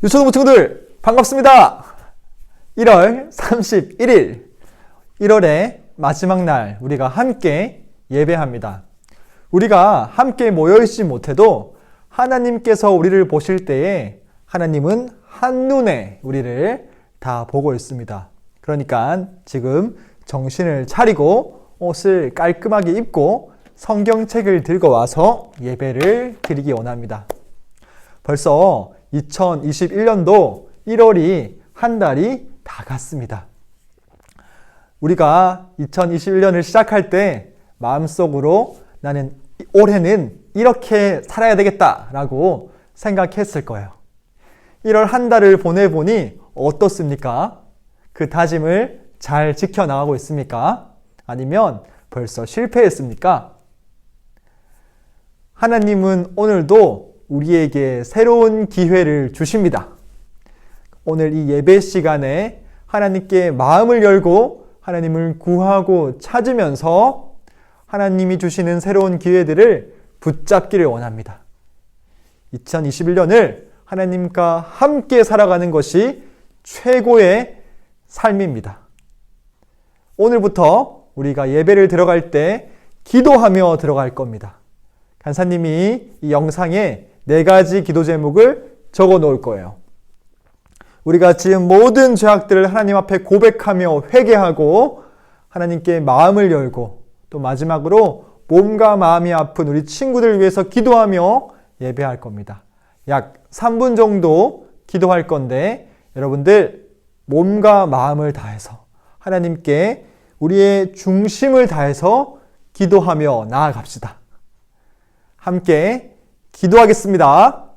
유초등부 친구들 반갑습니다. 1월 31일 1월의 마지막 날 우리가 함께 예배합니다. 우리가 함께 모여있지 못해도 하나님께서 우리를 보실 때에 하나님은 한눈에 우리를 다 보고 있습니다. 그러니까 지금 정신을 차리고 옷을 깔끔하게 입고 성경책을 들고 와서 예배를 드리기 원합니다. 벌써 2021년도 1월이 한 달이 다 갔습니다. 우리가 2021년을 시작할 때 마음속으로 나는 올해는 이렇게 살아야 되겠다라고 생각했을 거예요. 1월 한 달을 보내보니 어떻습니까? 그 다짐을 잘 지켜나가고 있습니까? 아니면 벌써 실패했습니까? 하나님은 오늘도 우리에게 새로운 기회를 주십니다. 오늘 이 예배 시간에 하나님께 마음을 열고 하나님을 구하고 찾으면서 하나님이 주시는 새로운 기회들을 붙잡기를 원합니다. 2021년을 하나님과 함께 살아가는 것이 최고의 삶입니다. 오늘부터 우리가 예배를 들어갈 때 기도하며 들어갈 겁니다. 간사님이 이 영상에 4가지 기도 제목을 적어 놓을 거예요. 우리가 지은 모든 죄악들을 하나님 앞에 고백하며 회개하고 하나님께 마음을 열고 또 마지막으로 몸과 마음이 아픈 우리 친구들 위해서 기도하며 예배할 겁니다. 약 3분 정도 기도할 건데 여러분들 몸과 마음을 다해서 하나님께 우리의 중심을 다해서 기도하며 나아갑시다. 함께 기도하겠습니다.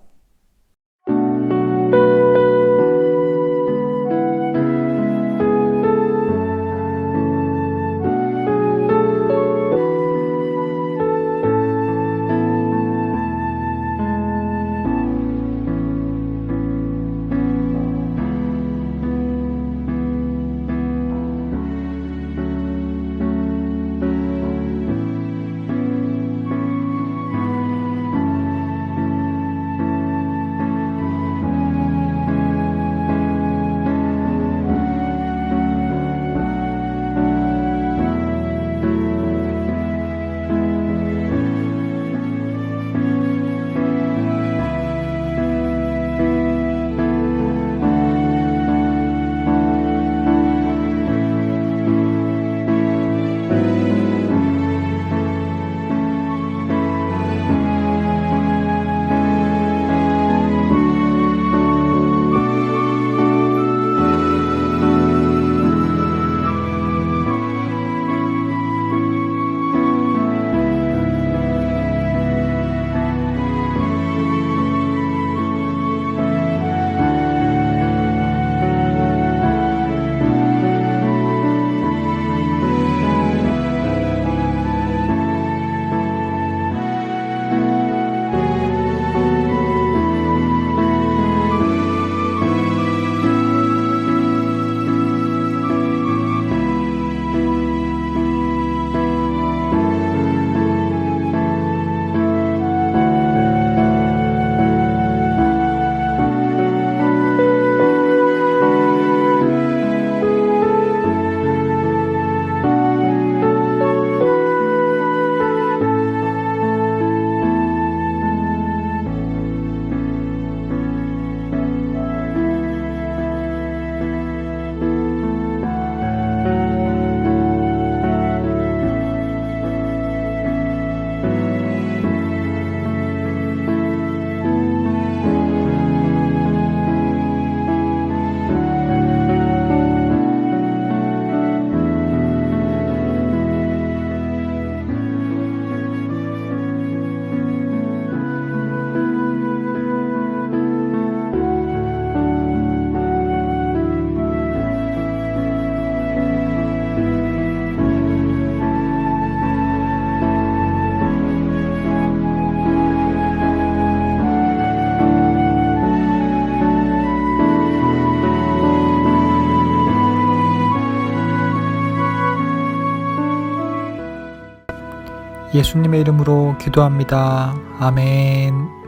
예수님의 이름으로 기도합니다. 아멘.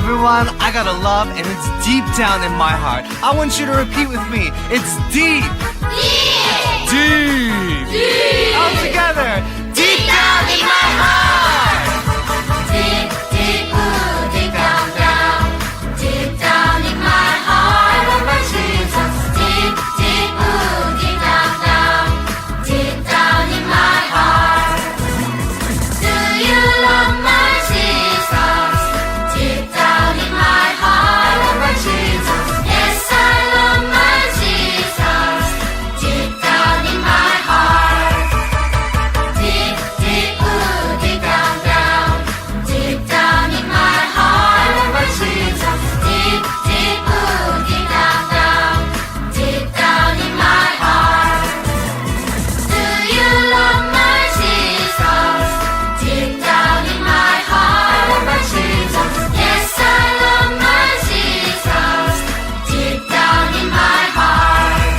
Everyone, I got a love and it's deep down in my heart. I want you to repeat with me. It's deep. Deep. Deep. Deep. All together. Deep down in my heart. Deep, deep, ooh, deep down, down. Deep down in my heart, I love my Jesus. Deep, deep, ooh, deep down, down. Deep down in my heart. Do you love my Jesus? Deep down in my heart, I love my Jesus. Yes, I love my Jesus. Deep down in my heart. Deep, deep, ooh, deep down, down. Deep down in my heart, I love my Jesus. Deep, deep, ooh, deep down, down. Deep down in my heart. Do you love my Jesus? Deep down in my heart, I love my Jesus. Yes, I love my Jesus. Deep down in my heart.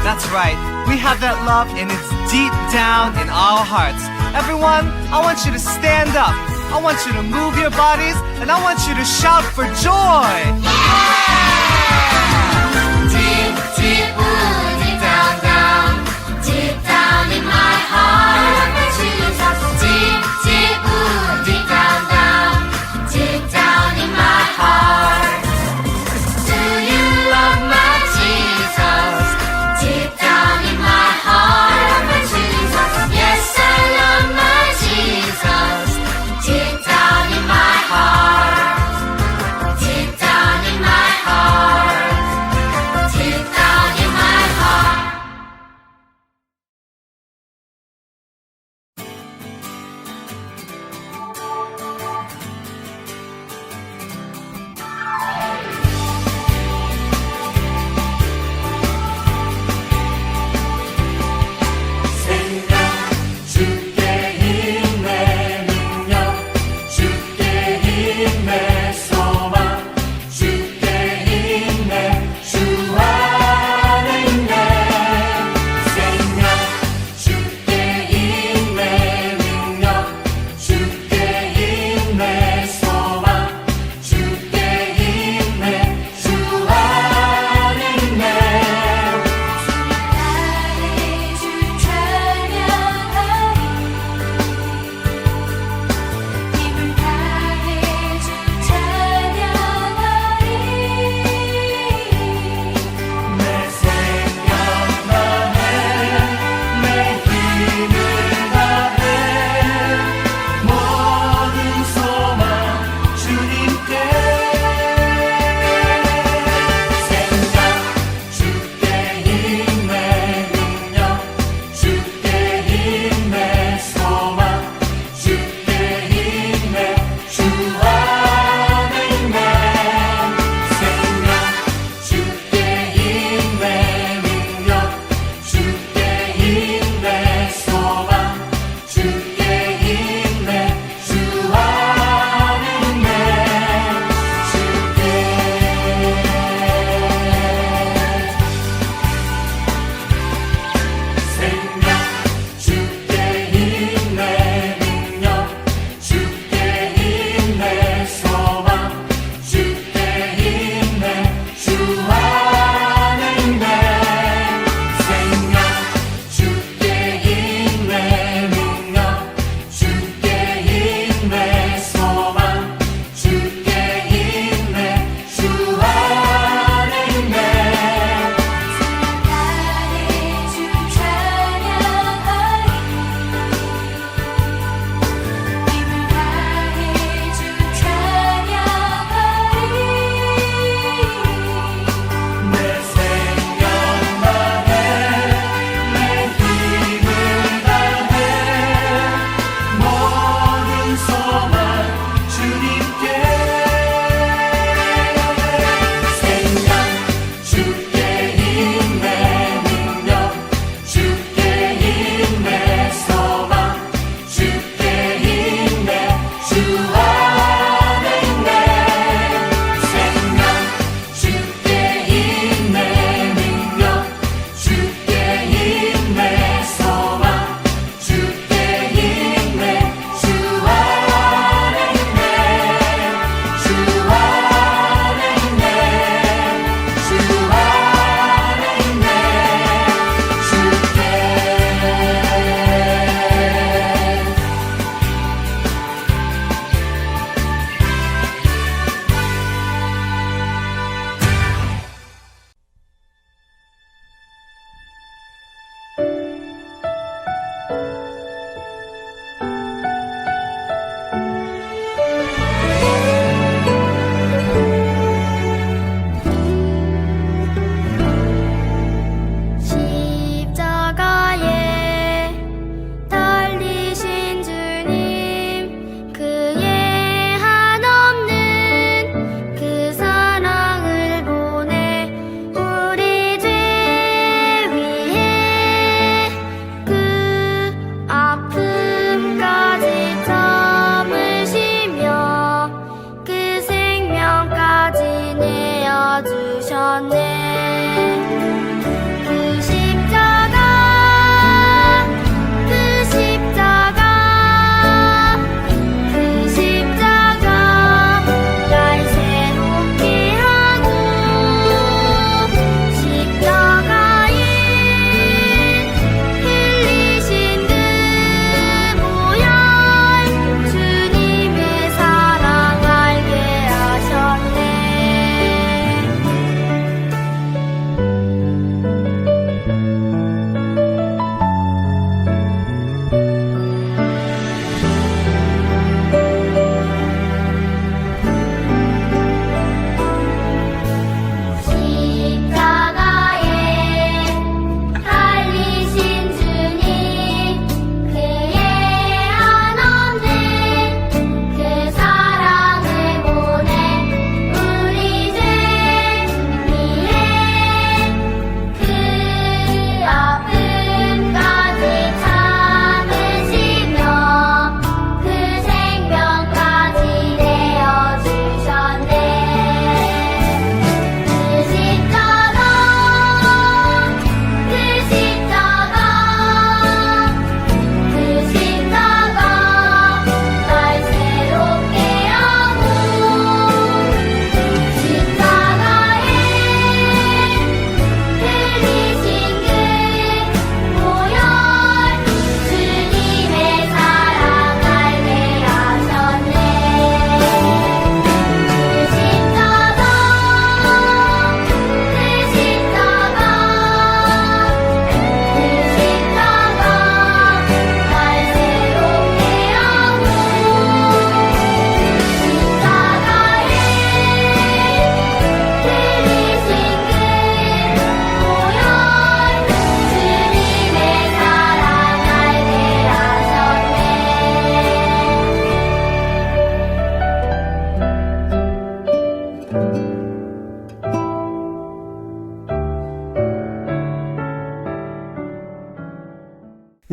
That's right. We have that love and it's deep down in our hearts. Everyone, I want you to stand up. I want you to move your bodies and I want you to shout for joy. Deep, deep, ooh, deep down, down. Deep down in my heart, I love my Jesus. Deep, deep, ooh, deep down, down. Deep down in my heart. Do you love my Jesus? Deep down in my heart, I love my Jesus. Yes, I love my Jesus. Deep down in my heart. Deep down in my heart.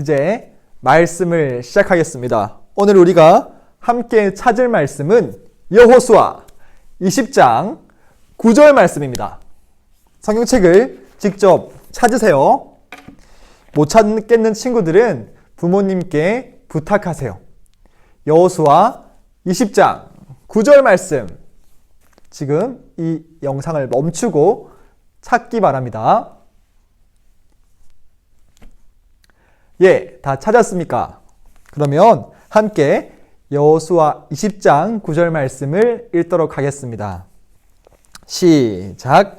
이제 말씀을 시작하겠습니다. 오늘 우리가 함께 찾을 말씀은 여호수아 20장 9절 말씀입니다. 성경책을 직접 찾으세요. 못 찾겠는 친구들은 부모님께 부탁하세요. 여호수아 20장 9절 말씀, 지금 이 영상을 멈추고 찾기 바랍니다. 예, 다 찾았습니까? 그러면 함께 여호수아 20장 9절 말씀을 읽도록 하겠습니다. 시작.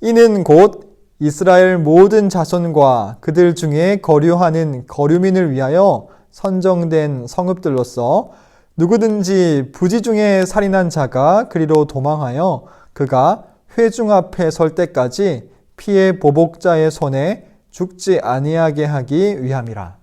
이는 곧 이스라엘 모든 자손과 그들 중에 거류하는 거류민을 위하여 선정된 성읍들로서 누구든지 부지 중에 살인한 자가 그리로 도망하여 그가 회중 앞에 설 때까지 피해 보복자의 손에 죽지 아니하게 하기 위함이라.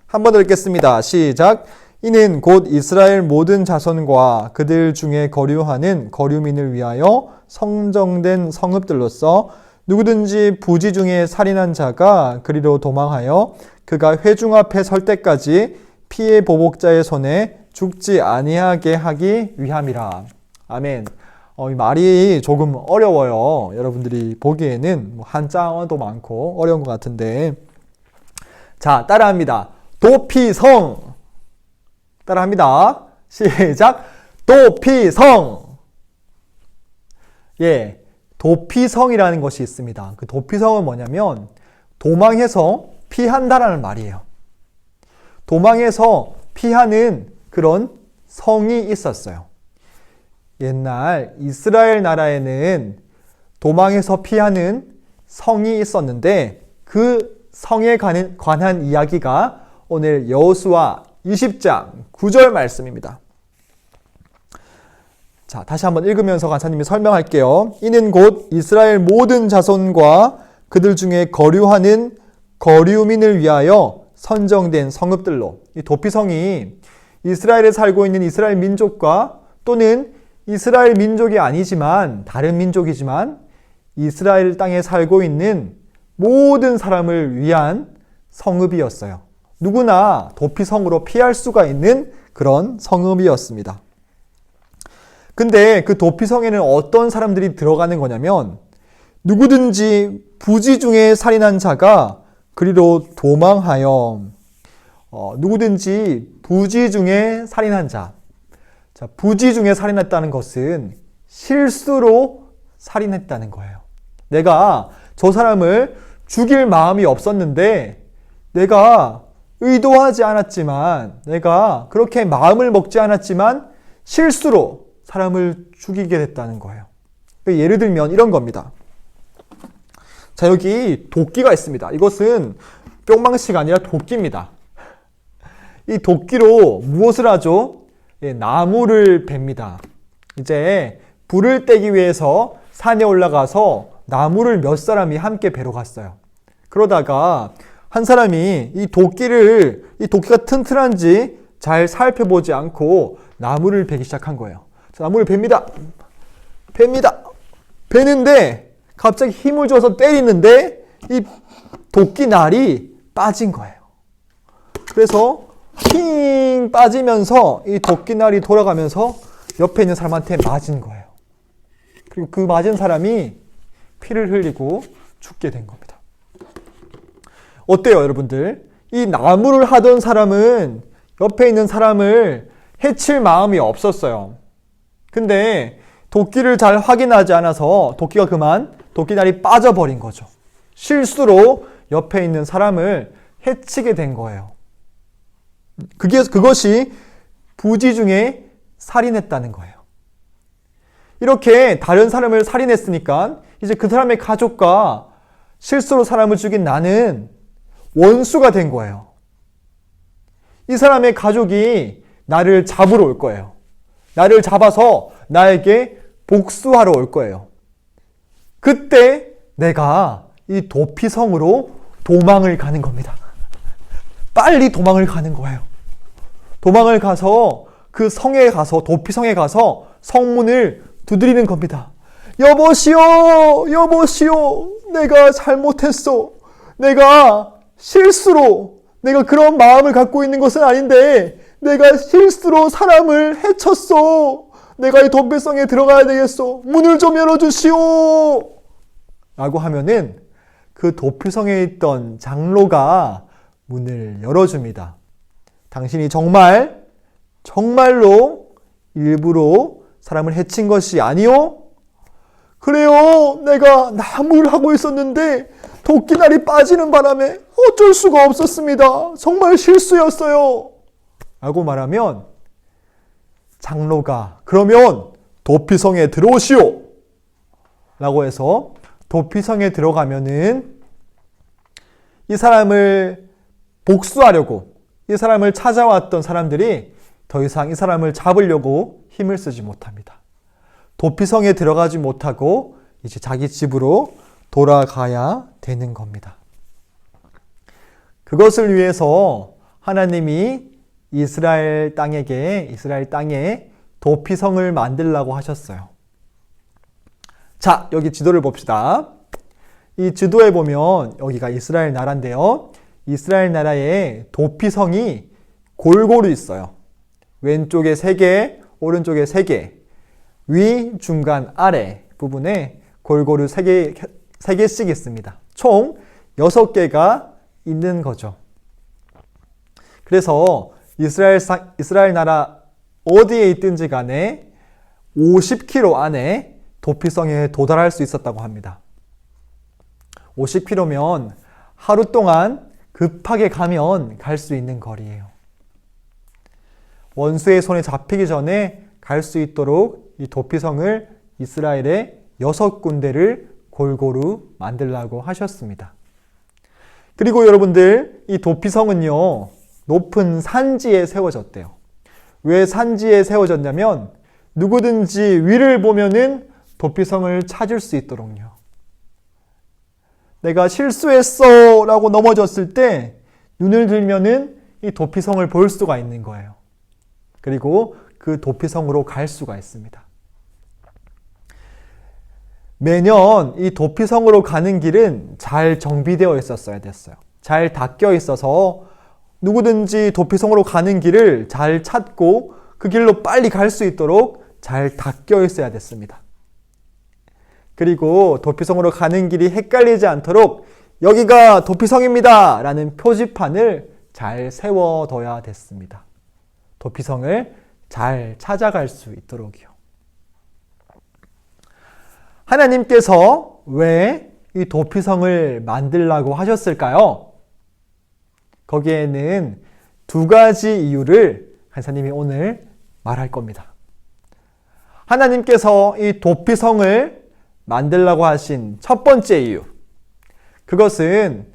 한 번 더 읽겠습니다. 시작. 이는 곧 이스라엘 모든 자손과 그들 중에 거류하는 거류민을 위하여 선정된 성읍들로서 누구든지 부지 중에 살인한 자가 그리로 도망하여 그가 회중 앞에 설 때까지 피해 보복자의 손에 죽지 아니하게 하기 위함이라. 아멘. 이 말이 조금 어려워요. 여러분들이 보기에는 한자어도 많고 어려운 것 같은데, 자, 따라합니다. 도피성. 따라합니다. 시작. 도피성. 예, 도피성이라는 것이 있습니다. 그 도피성은 뭐냐면 도망해서 피한다라는 말이에요. 도망해서 피하는 그런 성이 있었어요. 옛날 이스라엘 나라에는 도망해서 피하는 성이 있었는데 그 성에 관한 이야기가 오늘 여호수아 20장 9절 말씀입니다. 자, 다시 한번 읽으면서 간사님이 설명할게요. 이는 곧 이스라엘 모든 자손과 그들 중에 거류하는 거류민을 위하여 선정된 성읍들로. 이 도피성이 이스라엘에 살고 있는 이스라엘 민족과 또는 이스라엘 민족이 아니지만 다른 민족이지만 이스라엘 땅에 살고 있는 모든 사람을 위한 성읍이었어요. 누구나 도피성으로 피할 수가 있는 그런 성읍이었습니다. 근데 그 도피성에는 어떤 사람들이 들어가는 거냐면 누구든지 부지 중에 살인한 자가 그리로 도망하여, 누구든지 부지 중에 살인한 자. 자, 부지 중에 살인했다는 것은 실수로 살인했다는 거예요. 내가 저 사람을 죽일 마음이 없었는데 내가 의도하지 않았지만, 내가 그렇게 마음을 먹지 않았지만 실수로 사람을 죽이게 됐다는 거예요. 예를 들면 이런 겁니다. 자, 여기 도끼가 있습니다. 이것은 뿅망치가 아니라 도끼입니다. 이 도끼로 무엇을 하죠? 나무를 베입니다. 이제 불을 떼기 위해서 산에 올라가서 나무를 몇 사람이 함께 베러 갔어요. 그러다가 한 사람이 이 도끼가 튼튼한지 잘 살펴보지 않고 나무를 베기 시작한 거예요. 자, 나무를 베입니다. 베는데 갑자기 힘을 줘서 때리는데 이 도끼날이 빠진 거예요. 그래서 힝 빠지면서 이 도끼날이 돌아가면서 옆에 있는 사람한테 맞은 거예요. 그리고 그 맞은 사람이 피를 흘리고 죽게 된 겁니다. 어때요, 여러분들? 이 나무를 하던 사람은 옆에 있는 사람을 해칠 마음이 없었어요. 근데 도끼를 잘 확인하지 않아서 도끼날이 빠져버린 거죠. 실수로 옆에 있는 사람을 해치게 된 거예요. 그것이 부지 중에 살인했다는 거예요. 이렇게 다른 사람을 살인했으니까 이제 그 사람의 가족과 실수로 사람을 죽인 나는 원수가 된 거예요. 이 사람의 가족이 나를 잡으러 올 거예요. 나를 잡아서 나에게 복수하러 올 거예요. 그때 내가 이 도피성으로 도망을 가는 겁니다. 빨리 도망을 가는 거예요. 도망을 가서 그 성에 가서, 도피성에 가서 성문을 두드리는 겁니다. 여보시오, 여보시오, 내가 잘못했어. 내가 실수로 내가 그런 마음을 갖고 있는 것은 아닌데 내가 실수로 사람을 해쳤어. 내가 이 도피성에 들어가야 되겠어. 문을 좀 열어주시오. 라고 하면은 그 도피성에 있던 장로가 문을 열어줍니다. 당신이 정말로 일부러 사람을 해친 것이 아니오? 그래요. 내가 나무를 하고 있었는데 도끼날이 빠지는 바람에 어쩔 수가 없었습니다. 정말 실수였어요. 라고 말하면 장로가 그러면 도피성에 들어오시오. 라고 해서 도피성에 들어가면은 이 사람을 복수하려고 이 사람을 찾아왔던 사람들이 더 이상 이 사람을 잡으려고 힘을 쓰지 못합니다. 도피성에 들어가지 못하고 이제 자기 집으로 돌아가야 되는 겁니다. 그것을 위해서 하나님이 이스라엘 땅에 도피성을 만들라고 하셨어요. 자, 여기 지도를 봅시다. 이 지도에 보면 여기가 이스라엘 나라인데요. 이스라엘 나라에 도피성이 골고루 있어요. 왼쪽에 3개, 오른쪽에 3개, 위, 중간, 아래 부분에 골고루 3개씩 있습니다. 총 6개가 있는 거죠. 그래서 이스라엘 나라 어디에 있든지 간에 50km 안에 도피성에 도달할 수 있었다고 합니다. 50km면 하루 동안 급하게 가면 갈 수 있는 거리예요. 원수의 손에 잡히기 전에 갈 수 있도록 이 도피성을 이스라엘의 6군데를 골고루 만들라고 하셨습니다. 그리고 여러분들, 이 도피성은요, 높은 산지에 세워졌대요. 왜 산지에 세워졌냐면 누구든지 위를 보면은 도피성을 찾을 수 있도록요. 내가 실수했어 라고 넘어졌을 때 눈을 들면은 이 도피성을 볼 수가 있는 거예요. 그리고 그 도피성으로 갈 수가 있습니다. 매년 이 도피성으로 가는 길은 잘 정비되어 있었어야 됐어요. 잘 닦여 있어서 누구든지 도피성으로 가는 길을 잘 찾고 그 길로 빨리 갈 수 있도록 잘 닦여 있어야 됐습니다. 그리고 도피성으로 가는 길이 헷갈리지 않도록 여기가 도피성입니다 라는 표지판을 잘 세워둬야 됐습니다. 도피성을 잘 찾아갈 수 있도록요. 하나님께서 왜 이 도피성을 만들라고 하셨을까요? 거기에는 2가지 이유를 간사님이 오늘 말할 겁니다. 하나님께서 이 도피성을 만들라고 하신 첫 번째 이유, 그것은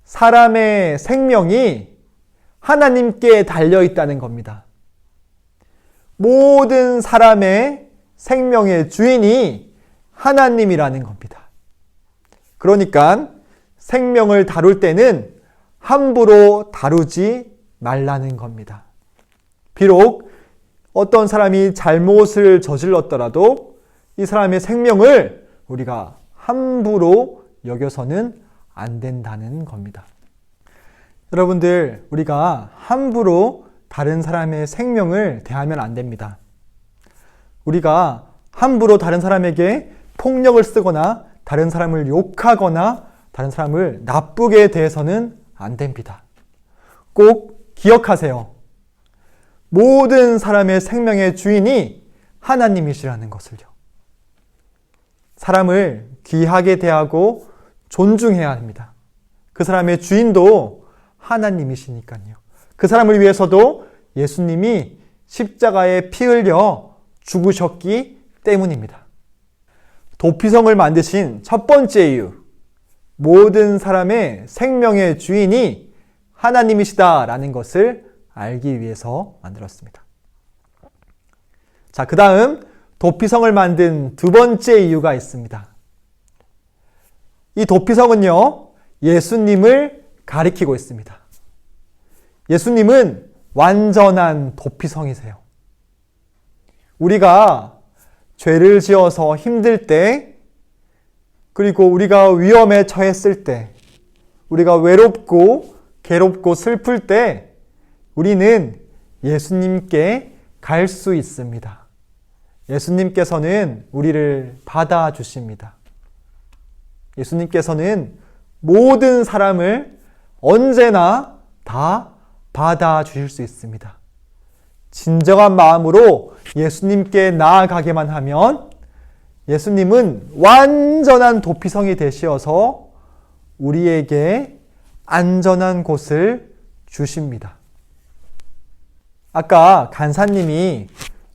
사람의 생명이 하나님께 달려 있다는 겁니다. 모든 사람의 생명의 주인이 하나님이라는 겁니다. 그러니까 생명을 다룰 때는 함부로 다루지 말라는 겁니다. 비록 어떤 사람이 잘못을 저질렀더라도 이 사람의 생명을 우리가 함부로 여겨서는 안 된다는 겁니다. 여러분들, 우리가 함부로 다른 사람의 생명을 대하면 안 됩니다. 우리가 함부로 다른 사람에게 폭력을 쓰거나 다른 사람을 욕하거나 다른 사람을 나쁘게 대해서는 안 됩니다. 꼭 기억하세요. 모든 사람의 생명의 주인이 하나님이시라는 것을요. 사람을 귀하게 대하고 존중해야 합니다. 그 사람의 주인도 하나님이시니까요. 그 사람을 위해서도 예수님이 십자가에 피 흘려 죽으셨기 때문입니다. 도피성을 만드신 첫 번째 이유, 모든 사람의 생명의 주인이 하나님이시다라는 것을 알기 위해서 만들었습니다. 자, 그 다음 도피성을 만든 2번째 이유가 있습니다. 이 도피성은요, 예수님을 가리키고 있습니다. 예수님은 완전한 도피성이세요. 우리가 죄를 지어서 힘들 때, 그리고 우리가 위험에 처했을 때, 우리가 외롭고 괴롭고 슬플 때 우리는 예수님께 갈 수 있습니다. 예수님께서는 우리를 받아주십니다. 예수님께서는 모든 사람을 언제나 다 받아주실 수 있습니다. 진정한 마음으로 예수님께 나아가게만 하면 예수님은 완전한 도피성이 되시어서 우리에게 안전한 곳을 주십니다. 아까 간사님이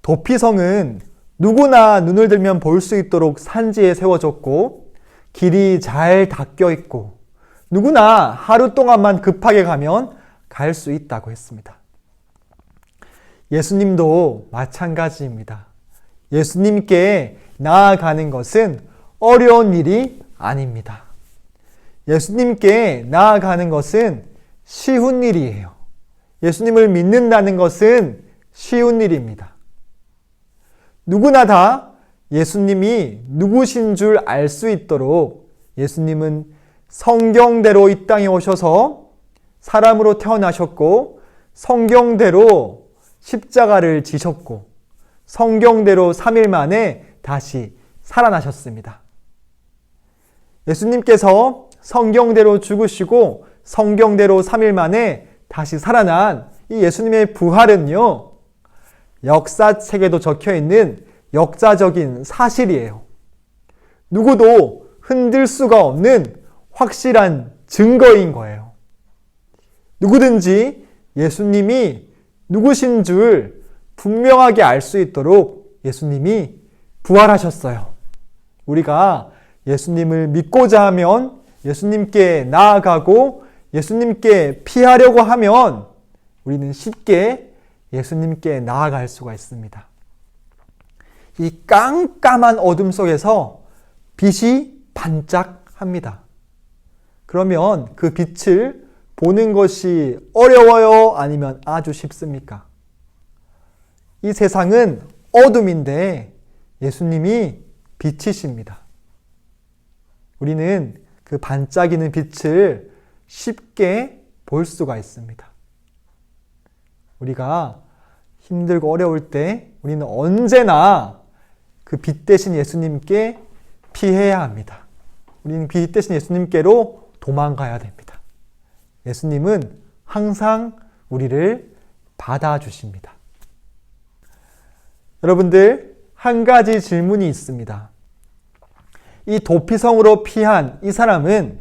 도피성은 누구나 눈을 들면 볼 수 있도록 산지에 세워졌고 길이 잘 닦여 있고 누구나 하루 동안만 급하게 가면 갈 수 있다고 했습니다. 예수님도 마찬가지입니다. 예수님께 나아가는 것은 어려운 일이 아닙니다. 예수님께 나아가는 것은 쉬운 일이에요. 예수님을 믿는다는 것은 쉬운 일입니다. 누구나 다 예수님이 누구신 줄 알 수 있도록 예수님은 성경대로 이 땅에 오셔서 사람으로 태어나셨고 성경대로 십자가를 지셨고 성경대로 3일 만에 다시 살아나셨습니다. 예수님께서 성경대로 죽으시고 성경대로 3일 만에 다시 살아난 이 예수님의 부활은요, 역사책에도 적혀 있는 역사적인 사실이에요. 누구도 흔들 수가 없는 확실한 증거인 거예요. 누구든지 예수님이 누구신 줄 분명하게 알 수 있도록 예수님이 부활하셨어요. 우리가 예수님을 믿고자 하면 예수님께 나아가고 예수님께 피하려고 하면 우리는 쉽게 예수님께 나아갈 수가 있습니다. 이 깜깜한 어둠 속에서 빛이 반짝합니다. 그러면 그 빛을 보는 것이 어려워요? 아니면 아주 쉽습니까? 이 세상은 어둠인데 예수님이 빛이십니다. 우리는 그 반짝이는 빛을 쉽게 볼 수가 있습니다. 우리가 힘들고 어려울 때 우리는 언제나 그 빛 대신 예수님께 피해야 합니다. 우리는 빛 대신 예수님께로 도망가야 됩니다. 예수님은 항상 우리를 받아주십니다. 여러분들, 한 가지 질문이 있습니다. 이 도피성으로 피한 이 사람은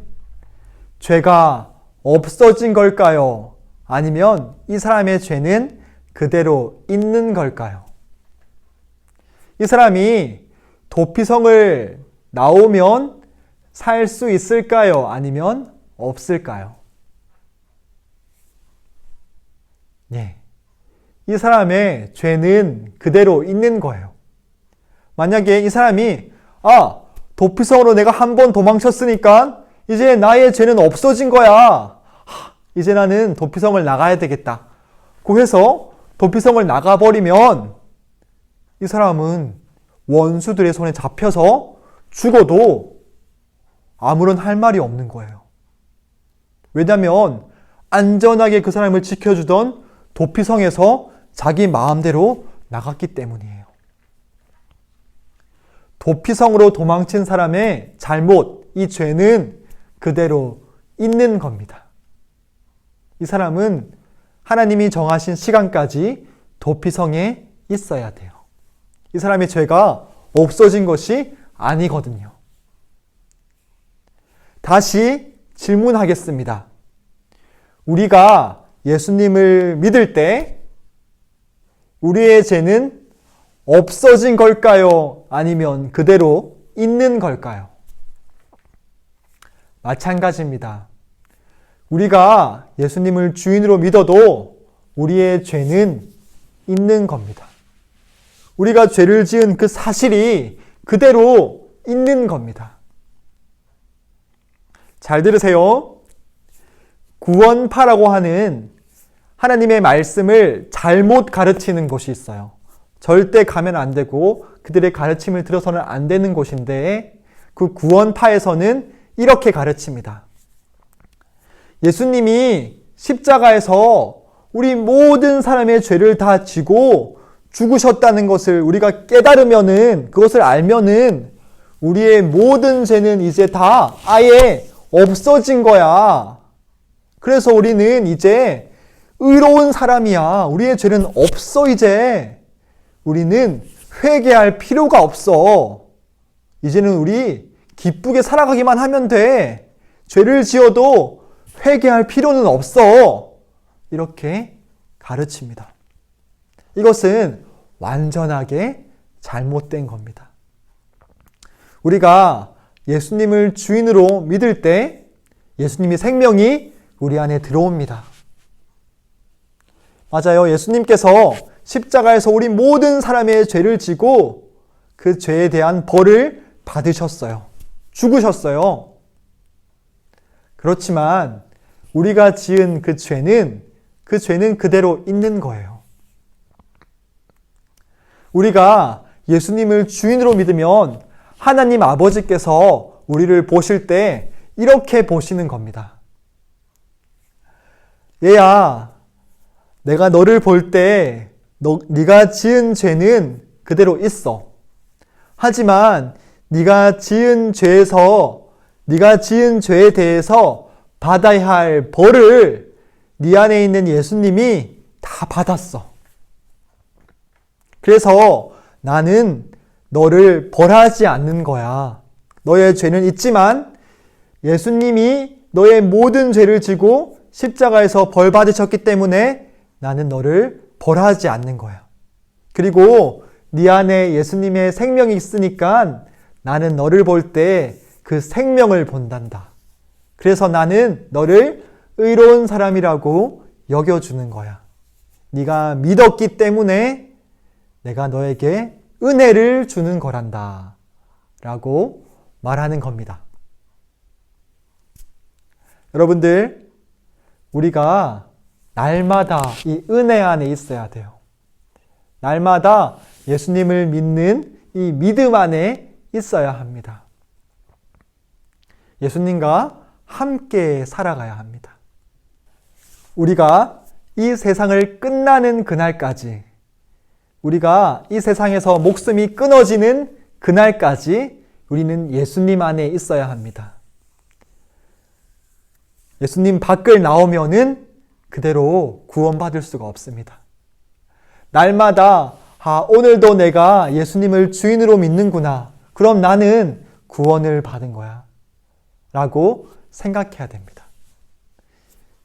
죄가 없어진 걸까요? 아니면 이 사람의 죄는 그대로 있는 걸까요? 이 사람이 도피성을 나오면 살 수 있을까요? 아니면 없을까요? 네. 이 사람의 죄는 그대로 있는 거예요. 만약에 이 사람이 도피성으로 내가 한 번 도망쳤으니까 이제 나의 죄는 없어진 거야. 이제 나는 도피성을 나가야 되겠다. 그래서 도피성을 나가버리면 이 사람은 원수들의 손에 잡혀서 죽어도 아무런 할 말이 없는 거예요. 왜냐하면 안전하게 그 사람을 지켜주던 도피성에서 자기 마음대로 나갔기 때문이에요. 도피성으로 도망친 사람의 잘못, 이 죄는 그대로 있는 겁니다. 이 사람은 하나님이 정하신 시간까지 도피성에 있어야 돼요. 이 사람의 죄가 없어진 것이 아니거든요. 다시 질문하겠습니다. 우리가 예수님을 믿을 때 우리의 죄는 없어진 걸까요? 아니면 그대로 있는 걸까요? 마찬가지입니다. 우리가 예수님을 주인으로 믿어도 우리의 죄는 있는 겁니다. 우리가 죄를 지은 그 사실이 그대로 있는 겁니다. 잘 들으세요. 구원파라고 하는 하나님의 말씀을 잘못 가르치는 곳이 있어요. 절대 가면 안 되고 그들의 가르침을 들어서는 안 되는 곳인데 그 구원파에서는 이렇게 가르칩니다. 예수님이 십자가에서 우리 모든 사람의 죄를 다 지고 죽으셨다는 것을 우리가 깨달으면은, 그것을 알면은 우리의 모든 죄는 이제 다 아예 없어진 거야. 그래서 우리는 이제 의로운 사람이야. 우리의 죄는 없어 이제. 우리는 회개할 필요가 없어. 이제는 우리 기쁘게 살아가기만 하면 돼. 죄를 지어도 회개할 필요는 없어. 이렇게 가르칩니다. 이것은 완전하게 잘못된 겁니다. 우리가 예수님을 주인으로 믿을 때 예수님의 생명이 우리 안에 들어옵니다. 맞아요. 예수님께서 십자가에서 우리 모든 사람의 죄를 지고 그 죄에 대한 벌을 받으셨어요. 죽으셨어요. 그렇지만 우리가 지은 그 죄는 그대로 있는 거예요. 우리가 예수님을 주인으로 믿으면 하나님 아버지께서 우리를 보실 때 이렇게 보시는 겁니다. 얘야, 내가 너를 볼 때 네가 지은 죄는 그대로 있어. 하지만 네가 지은 죄에 대해서 받아야 할 벌을 네 안에 있는 예수님이 다 받았어. 그래서 나는 너를 벌하지 않는 거야. 너의 죄는 있지만 예수님이 너의 모든 죄를 지고 십자가에서 벌 받으셨기 때문에 나는 너를 벌하지 않는 거야. 그리고 네 안에 예수님의 생명이 있으니까 나는 너를 볼 때 그 생명을 본단다. 그래서 나는 너를 의로운 사람이라고 여겨주는 거야. 네가 믿었기 때문에 내가 너에게 은혜를 주는 거란다. 라고 말하는 겁니다. 여러분들, 우리가 날마다 이 은혜 안에 있어야 돼요. 날마다 예수님을 믿는 이 믿음 안에 있어야 합니다. 예수님과 함께 살아가야 합니다. 우리가 이 세상을 끝나는 그날까지, 우리가 이 세상에서 목숨이 끊어지는 그날까지 우리는 예수님 안에 있어야 합니다. 예수님 밖을 나오면은 그대로 구원받을 수가 없습니다. 날마다 오늘도 내가 예수님을 주인으로 믿는구나. 그럼 나는 구원을 받은 거야. 라고 생각해야 됩니다.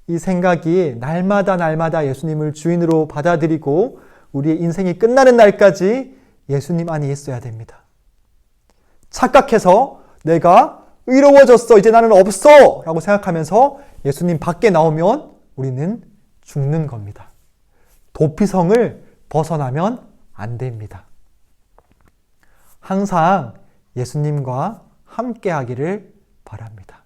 이 생각이 날마다 예수님을 주인으로 받아들이고 우리의 인생이 끝나는 날까지 예수님 안에 있어야 됩니다. 착각해서 내가 의로워졌어. 이제 나는 없어. 라고 생각하면서 예수님 밖에 나오면 우리는 죽는 겁니다. 도피성을 벗어나면 안 됩니다. 항상 예수님과 함께 하기를 바랍니다.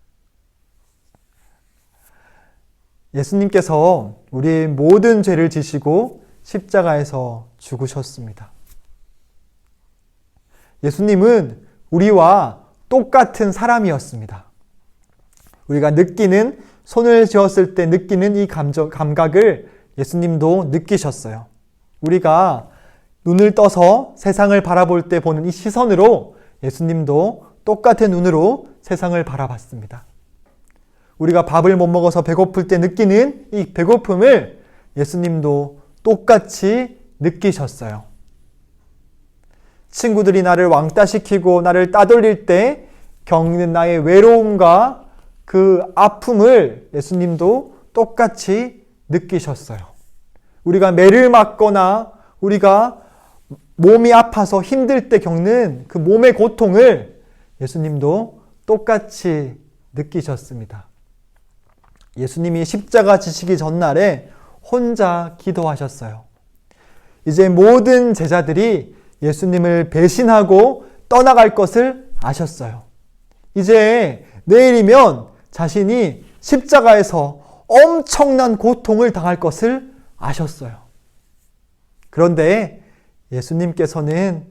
예수님께서 우리의 모든 죄를 지시고 십자가에서 죽으셨습니다. 예수님은 우리와 똑같은 사람이었습니다. 우리가 느끼는, 손을 쥐었을 때 느끼는 이 감각을 예수님도 느끼셨어요. 우리가 눈을 떠서 세상을 바라볼 때 보는 이 시선으로 예수님도 똑같은 눈으로 세상을 바라봤습니다. 우리가 밥을 못 먹어서 배고플 때 느끼는 이 배고픔을 예수님도 똑같이 느끼셨어요. 친구들이 나를 왕따시키고 나를 따돌릴 때 겪는 나의 외로움과 그 아픔을 예수님도 똑같이 느끼셨어요. 우리가 매를 맞거나 우리가 몸이 아파서 힘들 때 겪는 그 몸의 고통을 예수님도 똑같이 느끼셨습니다. 예수님이 십자가 지시기 전날에 혼자 기도하셨어요. 이제 모든 제자들이 예수님을 배신하고 떠나갈 것을 아셨어요. 이제 내일이면 자신이 십자가에서 엄청난 고통을 당할 것을 아셨어요. 그런데 예수님께서는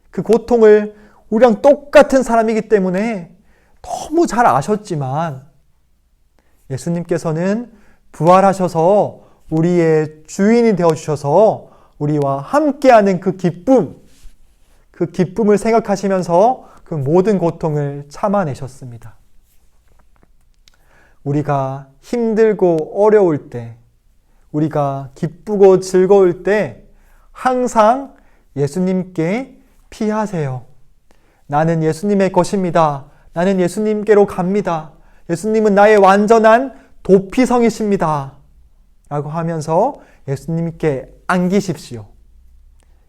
그 고통을 우리랑 똑같은 사람이기 때문에 너무 잘 아셨지만 예수님께서는 부활하셔서 우리의 주인이 되어주셔서 우리와 함께하는 그 기쁨을 생각하시면서 그 모든 고통을 참아내셨습니다. 우리가 힘들고 어려울 때, 우리가 기쁘고 즐거울 때 항상 예수님께 피하세요. 나는 예수님의 것입니다. 나는 예수님께로 갑니다. 예수님은 나의 완전한 도피성이십니다. 라고 하면서 예수님께 안기십시오.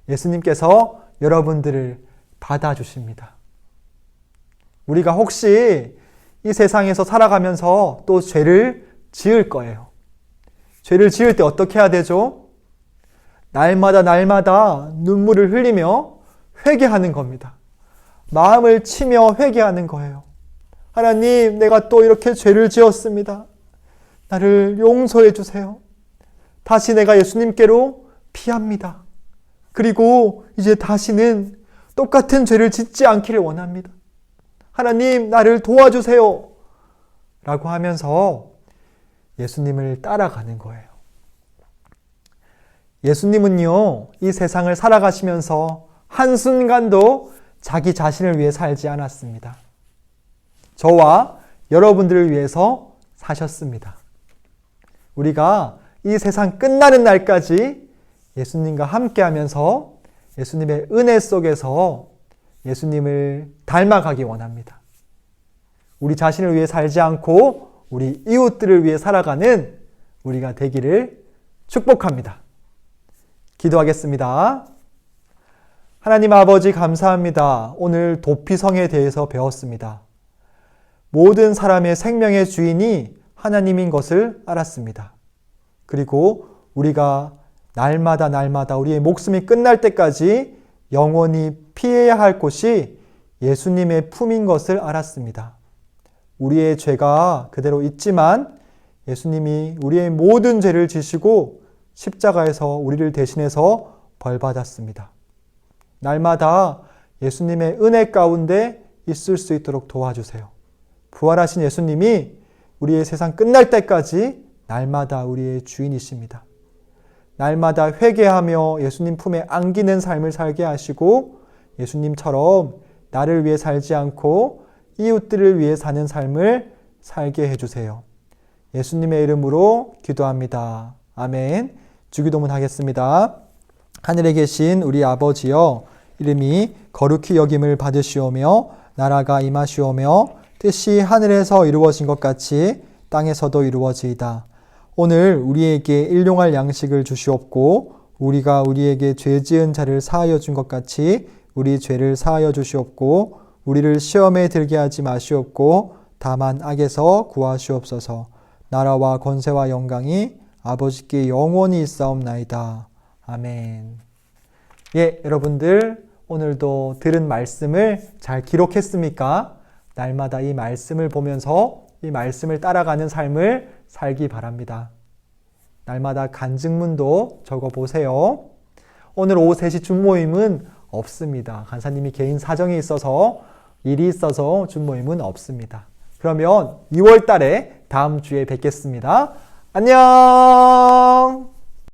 예수님께서 여러분들을 받아주십니다. 우리가 혹시 이 세상에서 살아가면서 또 죄를 지을 거예요. 죄를 지을 때 어떻게 해야 되죠? 날마다 눈물을 흘리며 회개하는 겁니다. 마음을 치며 회개하는 거예요. 하나님, 내가 또 이렇게 죄를 지었습니다. 나를 용서해 주세요. 다시 내가 예수님께로 피합니다. 그리고 이제 다시는 똑같은 죄를 짓지 않기를 원합니다. 하나님, 나를 도와주세요. 라고 하면서 예수님을 따라가는 거예요. 예수님은요, 이 세상을 살아가시면서 한순간도 자기 자신을 위해 살지 않았습니다. 저와 여러분들을 위해서 사셨습니다. 우리가 이 세상 끝나는 날까지 예수님과 함께 하면서 예수님의 은혜 속에서 예수님을 닮아가기 원합니다. 우리 자신을 위해 살지 않고 우리 이웃들을 위해 살아가는 우리가 되기를 축복합니다. 기도하겠습니다. 하나님 아버지 감사합니다. 오늘 도피성에 대해서 배웠습니다. 모든 사람의 생명의 주인이 하나님인 것을 알았습니다. 그리고 우리가 날마다 우리의 목숨이 끝날 때까지 영원히 피해야 할 곳이 예수님의 품인 것을 알았습니다. 우리의 죄가 그대로 있지만 예수님이 우리의 모든 죄를 지시고 십자가에서 우리를 대신해서 벌받았습니다. 날마다 예수님의 은혜 가운데 있을 수 있도록 도와주세요. 부활하신 예수님이 우리의 세상 끝날 때까지 날마다 우리의 주인이십니다. 날마다 회개하며 예수님 품에 안기는 삶을 살게 하시고 예수님처럼 나를 위해 살지 않고 이웃들을 위해 사는 삶을 살게 해주세요. 예수님의 이름으로 기도합니다. 아멘. 주기도문 하겠습니다. 하늘에 계신 우리 아버지여, 이름이 거룩히 여김을 받으시오며 나라가 임하시오며 뜻이 하늘에서 이루어진 것 같이 땅에서도 이루어지이다. 오늘 우리에게 일용할 양식을 주시옵고 우리가 우리에게 죄 지은 자를 사하여 준 것 같이 우리 죄를 사하여 주시옵고 우리를 시험에 들게 하지 마시옵고 다만 악에서 구하시옵소서. 나라와 권세와 영광이 아버지께 영원히 있사옵나이다. 아멘. 예, 여러분들 오늘도 들은 말씀을 잘 기록했습니까? 날마다 이 말씀을 보면서 이 말씀을 따라가는 삶을 살기 바랍니다. 날마다 간증문도 적어보세요. 오늘 오후 3시 줌모임은 없습니다. 간사님이 개인 사정이 있어서 일이 있어서 줌모임은 없습니다. 그러면 2월 달에 다음 주에 뵙겠습니다. 안녕!